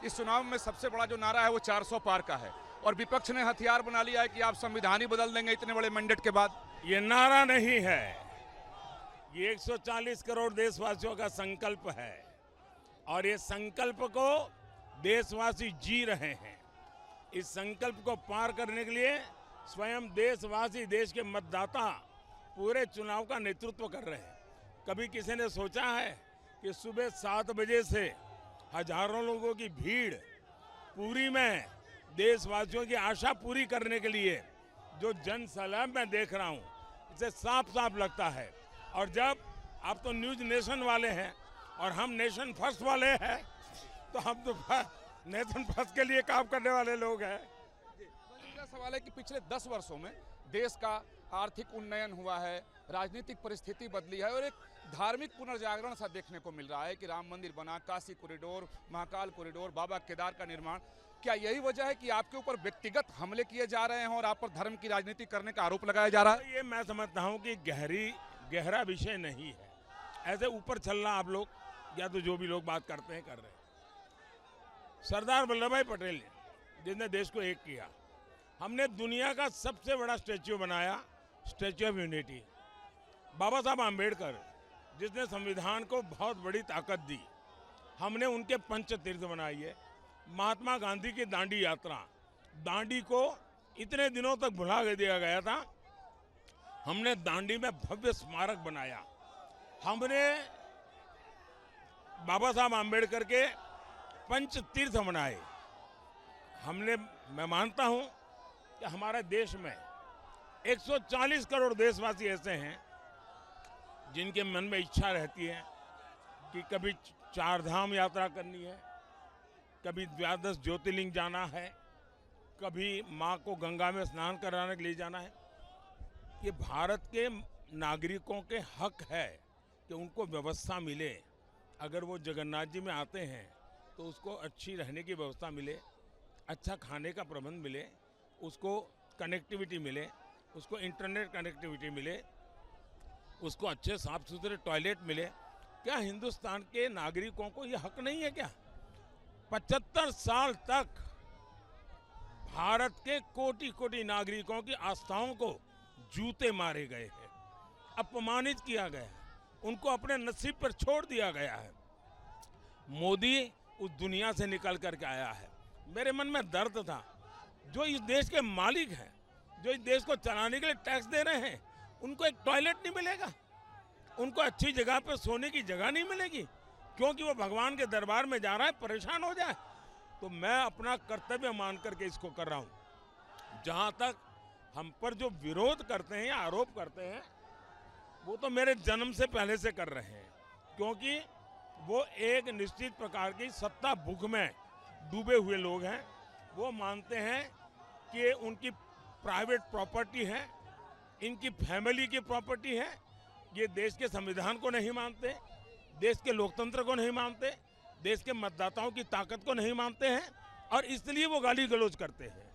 इस चुनाव में सबसे बड़ा जो नारा है वो 400 पार का है और विपक्ष ने हथियार बना लिया है कि आप संविधान ही बदल देंगे इतने बड़े मैंडेट के बाद। ये नारा नहीं है, ये 140 करोड़ देशवासियों का संकल्प है और ये संकल्प को देशवासी जी रहे हैं। इस संकल्प को पार करने के लिए स्वयं देशवासी, देश के मतदाता पूरे चुनाव का नेतृत्व कर रहे हैं। कभी किसी ने सोचा है कि सुबह 7 बजे से हजारों लोगों की भीड़ पूरी में देशवासियों की आशा पूरी करने के लिए जो जन सैलाब मैं देख रहा हूं, इसे साफ साफ लगता है। और जब आप तो न्यूज नेशन वाले हैं और हम नेशन फर्स्ट वाले हैं, तो हम तो नेशन फर्स्ट के लिए काम करने वाले लोग हैं। मेरा सवाल है कि पिछले 10 वर्षों में देश का आर्थिक उन्नयन हुआ है, राजनीतिक परिस्थिति बदली है और एक धार्मिक पुनर्जागरण सा देखने को मिल रहा है कि राम मंदिर बना, काशी कॉरिडोर, महाकाल कॉरिडोर, बाबा केदार का निर्माण। क्या यही वजह है कि आपके ऊपर व्यक्तिगत हमले किए जा रहे हैं और आप पर धर्म की राजनीति करने का आरोप लगाया जा रहा है? ये मैं समझता हूं कि गहरा विषय नहीं है। ऐसे ऊपर चलना आप लोग या तो जो भी लोग बात करते हैं कर रहे हैं। सरदार वल्लभ भाई पटेल ने, जिसने देश को एक किया, हमने दुनिया का सबसे बड़ा स्टैच्यू बनाया, स्टैच्यू ऑफ यूनिटी। बाबा साहब आम्बेडकर, जिसने संविधान को बहुत बड़ी ताकत दी, हमने उनके पंच तीर्थ बनाई है। महात्मा गांधी की दांडी यात्रा, दांडी को इतने दिनों तक भुला दिया गया था, हमने दांडी में भव्य स्मारक बनाया। हमने बाबा साहब आम्बेडकर के पंच तीर्थ बनाए। मैं मानता हूं कि हमारे देश में 140 करोड़ देशवासी ऐसे हैं जिनके मन में इच्छा रहती है कि कभी 4 धाम यात्रा करनी है, कभी द्वादश ज्योतिर्लिंग जाना है, कभी माँ को गंगा में स्नान कराने के लिए जाना है। ये भारत के नागरिकों के हक है कि उनको व्यवस्था मिले। अगर वो जगन्नाथ जी में आते हैं तो उसको अच्छी रहने की व्यवस्था मिले, अच्छा खाने का प्रबंध मिले, उसको कनेक्टिविटी मिले, उसको इंटरनेट कनेक्टिविटी मिले, उसको अच्छे साफ सुथरे टॉयलेट मिले। क्या हिंदुस्तान के नागरिकों को ये हक नहीं है क्या? 75 साल तक भारत के कोटि कोटि नागरिकों की आस्थाओं को जूते मारे गए हैं, अपमानित किया गया है, उनको अपने नसीब पर छोड़ दिया गया है। मोदी उस दुनिया से निकल करके आया है। मेरे मन में दर्द था, जो इस देश के मालिक हैं, जो इस देश को चलाने के लिए टैक्स दे रहे हैं, उनको एक टॉयलेट नहीं मिलेगा, उनको अच्छी जगह पर सोने की जगह नहीं मिलेगी, क्योंकि वो भगवान के दरबार में जा रहा है, परेशान हो जाए। तो मैं अपना कर्तव्य मान करके इसको कर रहा हूं। जहां तक हम पर जो विरोध करते हैं या आरोप करते हैं, वो तो मेरे जन्म से पहले से कर रहे हैं, क्योंकि वो एक निश्चित प्रकार की सत्ता भूख में डूबे हुए लोग हैं। वो मानते हैं कि उनकी प्राइवेट प्रॉपर्टी है, इनकी फैमिली की प्रॉपर्टी है। ये देश के संविधान को नहीं मानते, देश के लोकतंत्र को नहीं मानते, देश के मतदाताओं की ताकत को नहीं मानते हैं और इसलिए वो गाली गलौज करते हैं।